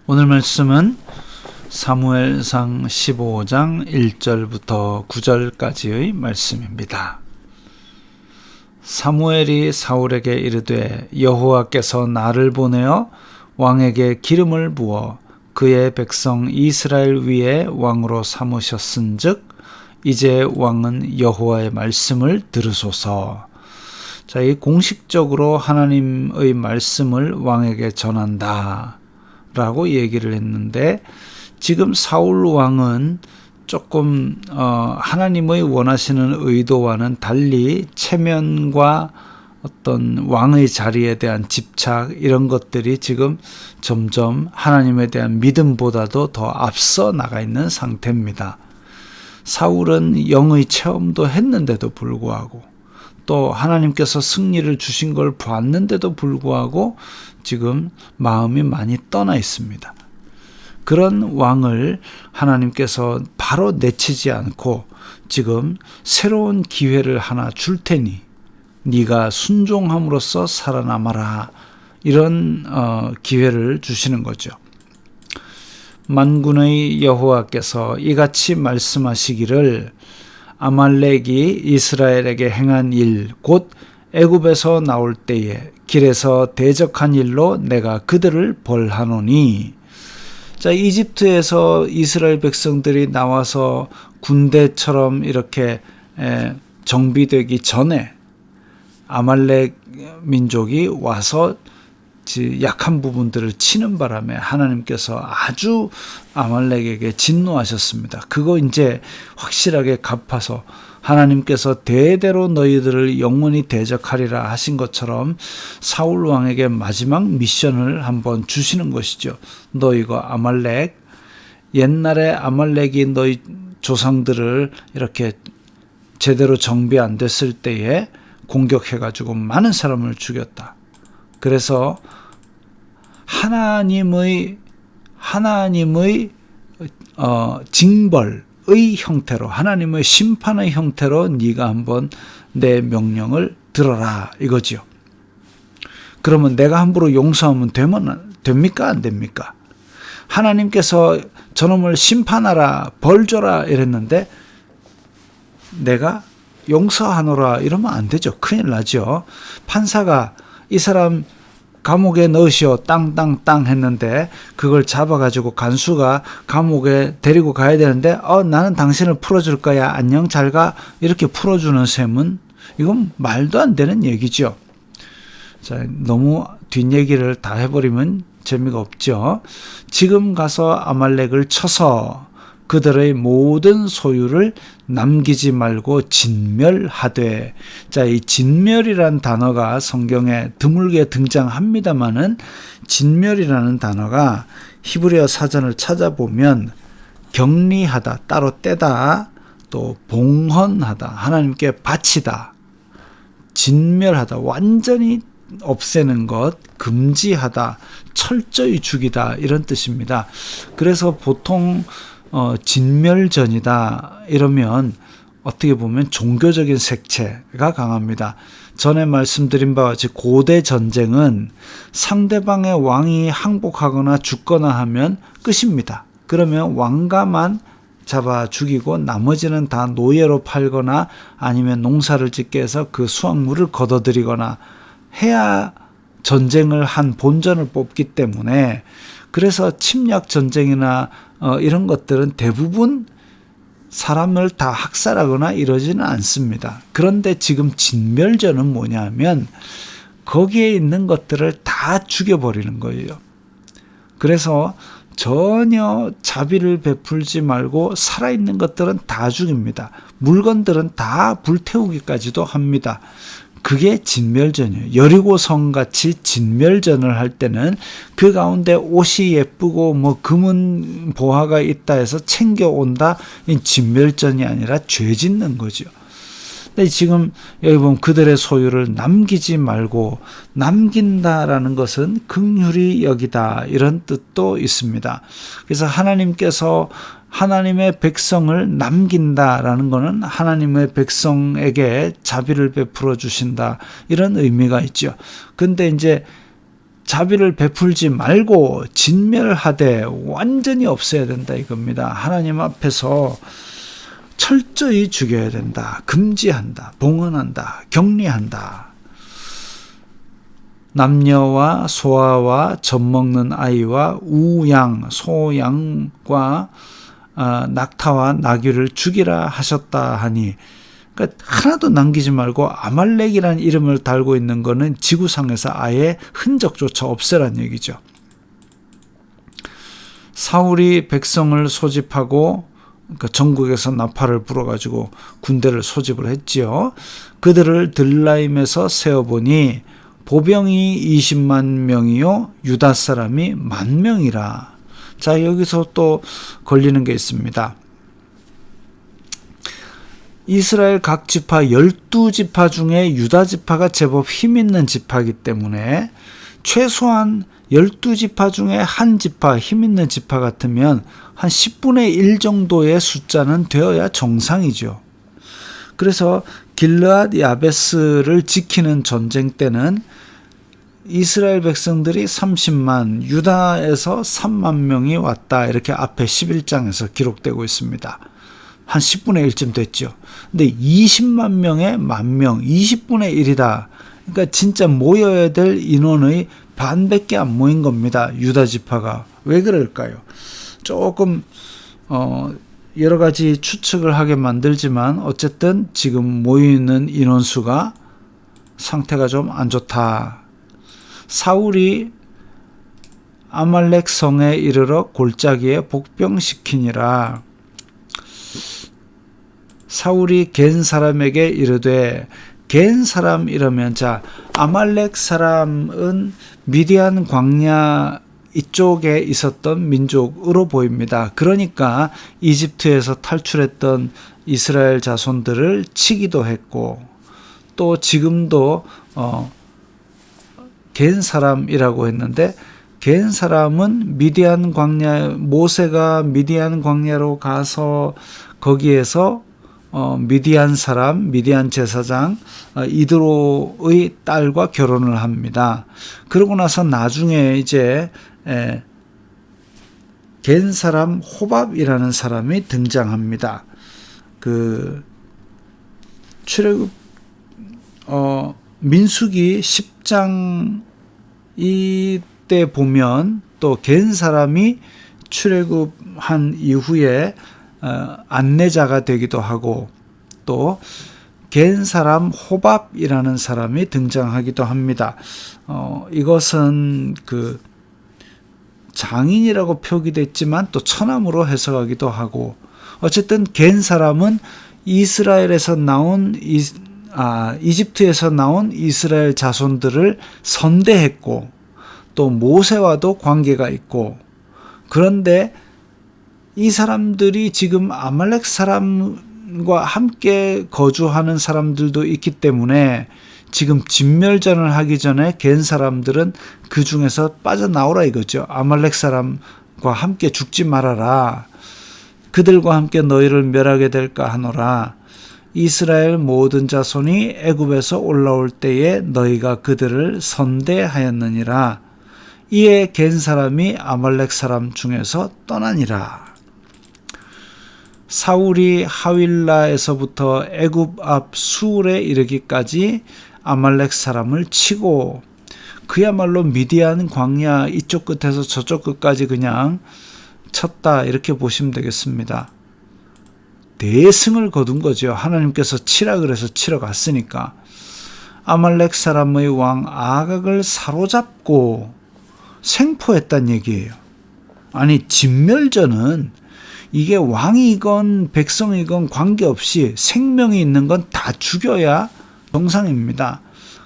오늘 말씀은 사무엘상 15장 1절부터 9절까지의 말씀입니다. 사무엘이 사울에게 이르되 여호와께서 나를 보내어 왕에게 기름을 부어 그의 백성 이스라엘 위에 왕으로 삼으셨은즉 이제 왕은 여호와의 말씀을 들으소서. 자, 이 공식적으로 하나님의 말씀을 왕에게 전한다 라고 얘기를 했는데, 지금 사울 왕은 조금 하나님의 원하시는 의도와는 달리 체면과 어떤 왕의 자리에 대한 집착, 이런 것들이 지금 점점 하나님에 대한 믿음보다도 더 앞서 나가 있는 상태입니다. 사울은 영의 체험도 했는데도 불구하고, 또 하나님께서 승리를 주신 걸 봤는데도 불구하고 지금 마음이 많이 떠나 있습니다. 그런 왕을 하나님께서 바로 내치지 않고 지금 새로운 기회를 하나 줄 테니 네가 순종함으로써 살아남아라, 이런 기회를 주시는 거죠. 만군의 여호와께서 이같이 말씀하시기를 아말렉이 이스라엘에게 행한 일, 곧 애굽에서 나올 때에 길에서 대적한 일로 내가 그들을 벌하노니. 자, 이집트에서 이스라엘 백성들이 나와서 군대처럼 이렇게 정비되기 전에 아말렉 민족이 와서 약한 부분들을 치는 바람에 하나님께서 아주 아말렉에게 진노하셨습니다. 그거 이제 확실하게 갚아서 하나님께서 대대로 너희들을 영원히 대적하리라 하신 것처럼 사울 왕에게 마지막 미션을 한번 주시는 것이죠. 너 이거 아말렉, 옛날에 아말렉이 너희 조상들을 이렇게 제대로 정비 안 됐을 때에 공격해가지고 많은 사람을 죽였다. 그래서 하나님의 징벌의 형태로, 하나님의 심판의 형태로 네가 한번 내 명령을 들어라, 이거지요. 그러면 내가 함부로 용서하면 됩니까? 안 됩니까? 하나님께서 저놈을 심판하라, 벌 줘라 이랬는데 내가 용서하노라 이러면 안 되죠. 큰일 나죠. 판사가 이 사람 감옥에 넣으시오 땅땅땅 했는데 그걸 잡아가지고 간수가 감옥에 데리고 가야 되는데 나는 당신을 풀어줄 거야, 안녕 잘 가, 이렇게 풀어주는 셈은 이건 말도 안 되는 얘기죠. 자, 너무 뒷얘기를 다 해버리면 재미가 없죠. 지금 가서 아말렉을 쳐서 그들의 모든 소유를 남기지 말고 진멸하되. 자, 이 진멸이란 단어가 성경에 드물게 등장합니다마는 진멸이라는 단어가 히브리어 사전을 찾아보면 격리하다, 따로 떼다, 또 봉헌하다, 하나님께 바치다, 진멸하다, 완전히 없애는 것, 금지하다, 철저히 죽이다, 이런 뜻입니다. 그래서 보통 진멸전이다 이러면 어떻게 보면 종교적인 색채가 강합니다. 전에 말씀드린 바와 같이 고대 전쟁은 상대방의 왕이 항복하거나 죽거나 하면 끝입니다. 그러면 왕가만 잡아 죽이고 나머지는 다 노예로 팔거나 아니면 농사를 짓게 해서 그 수확물을 걷어들이거나 해야 전쟁을 한 본전을 뽑기 때문에, 그래서 침략 전쟁이나 이런 것들은 대부분 사람을 다 학살하거나 이러지는 않습니다. 그런데 지금 진멸전은 뭐냐면 거기에 있는 것들을 다 죽여버리는 거예요. 그래서 전혀 자비를 베풀지 말고 살아있는 것들은 다 죽입니다. 물건들은 다 불태우기까지도 합니다. 그게 진멸전이에요. 여리고성같이 진멸전을 할 때는 그 가운데 옷이 예쁘고 뭐 금은 보화가 있다 해서 챙겨온다, 이 진멸전이 아니라 죄 짓는 거죠. 근데 지금 여기 보면 그들의 소유를 남기지 말고, 남긴다라는 것은 긍휼히 여기다, 이런 뜻도 있습니다. 그래서 하나님께서 하나님의 백성을 남긴다라는 것은 하나님의 백성에게 자비를 베풀어 주신다, 이런 의미가 있죠. 근데 이제 자비를 베풀지 말고 진멸하되 완전히 없애야 된다 이겁니다. 하나님 앞에서 철저히 죽여야 된다. 금지한다. 봉헌한다. 격리한다. 남녀와 소아와 젖먹는 아이와 우양, 소양과 낙타와 나귀를 죽이라 하셨다 하니, 그러니까 하나도 남기지 말고 아말렉이라는 이름을 달고 있는 거는 지구상에서 아예 흔적조차 없애란 얘기죠. 사울이 백성을 소집하고 그러니까 전국에서 나팔을 불어가지고 군대를 소집을 했지요. 그들을 들라임에서 세어보니 보병이 20만 명이요 유다 사람이 10,000명이라. 자, 여기서 또 걸리는 게 있습니다. 이스라엘 각 지파 12지파 중에 유다 지파가 제법 힘있는 지파이기 때문에 최소한 12지파 중에 한 지파, 힘있는 지파 같으면 한 10분의 1 정도의 숫자는 되어야 정상이죠. 그래서 길르앗 야베스를 지키는 전쟁 때는 이스라엘 백성들이 30만, 유다에서 3만 명이 왔다. 이렇게 앞에 11장에서 기록되고 있습니다. 한 10분의 1쯤 됐죠. 근데 20만 명에 10,000명, 20분의 1이다. 그러니까 진짜 모여야 될 인원의 반밖에 안 모인 겁니다. 유다 지파가. 왜 그럴까요? 조금 여러 가지 추측을 하게 만들지만 어쨌든 지금 모이는 인원수가 상태가 좀 안 좋다. 사울이 아말렉 성에 이르러 골짜기에 복병시키니라. 사울이 겐 사람에게 이르되, 겐 사람 이러면, 자, 아말렉 사람은 미디안 광야 이쪽에 있었던 민족으로 보입니다. 그러니까 이집트에서 탈출했던 이스라엘 자손들을 치기도 했고, 또 지금도 겐 사람이라고 했는데, 겐 사람은 미디안 광야, 모세가 미디안 광야로 가서 거기에서 미디안 사람, 미디안 제사장 이드로의 딸과 결혼을 합니다. 그러고 나서 나중에 이제 겐 사람 호밥이라는 사람이 등장합니다. 그 출애굽 민수기 10장 이때 보면 또 겐 사람이 출애굽한 이후에 안내자가 되기도 하고, 또 겐 사람 호밥이라는 사람이 등장하기도 합니다. 이것은 그 장인이라고 표기됐지만 또 처남으로 해석하기도 하고, 어쨌든 겐 사람은 이스라엘에서 나온 이집트에서 나온 이스라엘 자손들을 선대했고, 또 모세와도 관계가 있고, 그런데 이 사람들이 지금 아말렉 사람과 함께 거주하는 사람들도 있기 때문에 지금 진멸전을 하기 전에 겐 사람들은 그 중에서 빠져나오라 이거죠. 아말렉 사람과 함께 죽지 말아라. 그들과 함께 너희를 멸하게 될까 하노라. 이스라엘 모든 자손이 애굽에서 올라올 때에 너희가 그들을 선대하였느니라. 이에 겐 사람이 아말렉 사람 중에서 떠나니라. 사울이 하윌라에서부터 애굽 앞 수울에 이르기까지 아말렉 사람을 치고, 그야말로 미디안 광야 이쪽 끝에서 저쪽 끝까지 그냥 쳤다, 이렇게 보시면 되겠습니다. 대승을 거둔 거죠. 하나님께서 치라 그래서 치러 갔으니까. 아말렉 사람의 왕 아각을 사로잡고 생포했단 얘기예요. 아니, 진멸전은 이게 왕이건 백성이건 관계없이 생명이 있는 건 다 죽여야 정상입니다.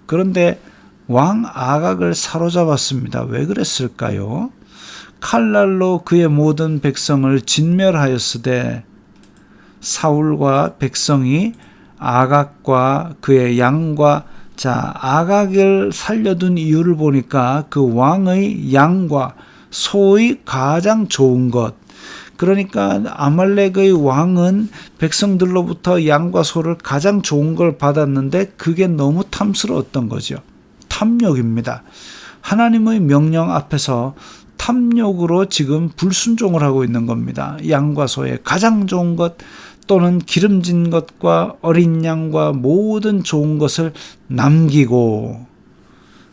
그런데 왕 아각을 사로잡았습니다. 왜 그랬을까요? 칼날로 그의 모든 백성을 진멸하였으되 사울과 백성이 아각과 그의 양과, 자, 아각을 살려둔 이유를 보니까 그 왕의 양과 소의 가장 좋은 것, 그러니까 아말렉의 왕은 백성들로부터 양과 소를 가장 좋은 걸 받았는데 그게 너무 탐스러웠던 거죠. 탐욕입니다. 하나님의 명령 앞에서 탐욕으로 지금 불순종을 하고 있는 겁니다. 양과 소의 가장 좋은 것 또는 기름진 것과 어린 양과 모든 좋은 것을 남기고,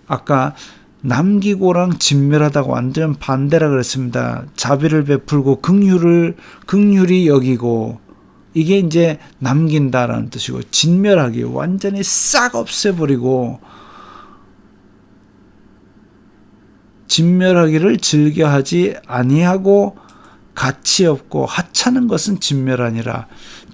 아까 남기고랑 진멸하다가 완전 반대라 그랬습니다. 자비를 베풀고 긍휼히 여기고, 이게 이제 남긴다라는 뜻이고, 진멸하기 완전히 싹 없애버리고, 진멸하기를 즐겨하지 아니하고 가치 없고 하찮은 것은 진멸하니라.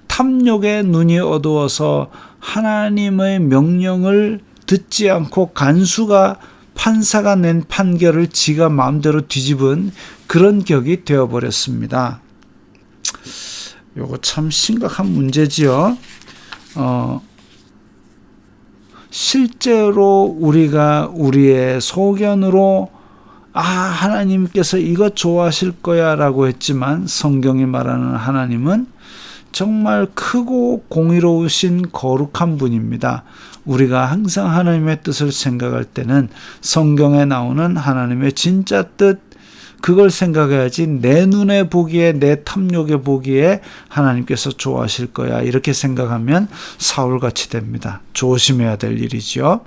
탐욕의 눈이 어두워서 하나님의 명령을 듣지 않고 간수가 판사가 낸 판결을 지가 마음대로 뒤집은 그런 격이 되어버렸습니다. 요거 참 심각한 문제지요. 실제로 우리가 우리의 소견으로 하나님께서 이거 좋아하실 거야 라고 했지만, 성경이 말하는 하나님은 정말 크고 공의로우신 거룩한 분입니다. 우리가 항상 하나님의 뜻을 생각할 때는 성경에 나오는 하나님의 진짜 뜻, 그걸 생각해야지 내 눈에 보기에, 내 탐욕에 보기에 하나님께서 좋아하실 거야 이렇게 생각하면 사울같이 됩니다. 조심해야 될 일이죠.